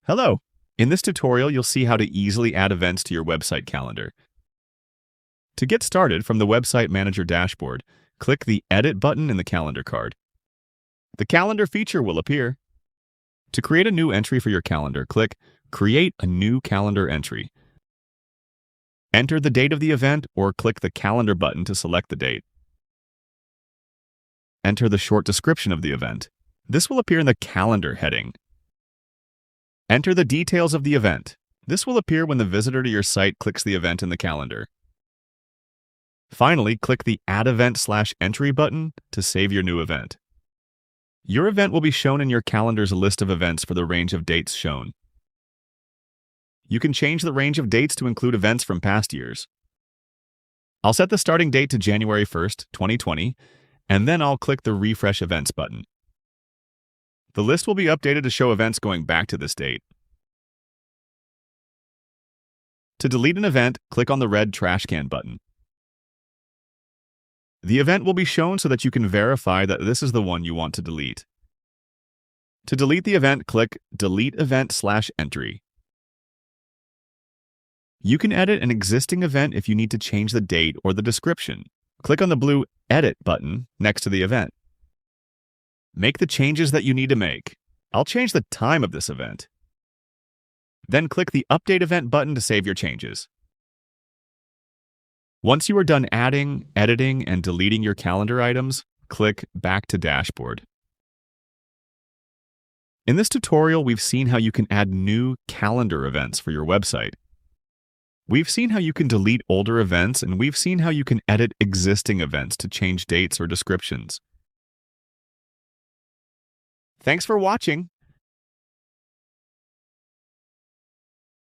Hello! In this tutorial, you'll see how to easily add events to your website calendar. To get started from the Website Manager dashboard, click the Edit button in the calendar card. The calendar feature will appear. To create a new entry for your calendar, click Create a new calendar entry. Enter the date of the event or click the Calendar button to select the date. Enter the short description of the event. This will appear in the Calendar heading. Enter the details of the event. This will appear when the visitor to your site clicks the event in the calendar. Finally, click the Add Event/Entry button to save your new event. Your event will be shown in your calendar's list of events for the range of dates shown. You can change the range of dates to include events from past years. I'll set the starting date to January 1st, 2020, and then I'll click the Refresh Events button. The list will be updated to show events going back to this date. To delete an event, click on the red Trash Can button. The event will be shown so that you can verify that this is the one you want to delete. To delete the event, click Delete Event/Entry. You can edit an existing event if you need to change the date or the description. Click on the blue Edit button next to the event. Make the changes that you need to make. I'll change the time of this event. Then click the Update Event button to save your changes. Once you are done adding, editing, and deleting your calendar items, click Back to Dashboard. In this tutorial, we've seen how you can add new calendar events for your website. We've seen how you can delete older events, and we've seen how you can edit existing events to change dates or descriptions. Thanks for watching.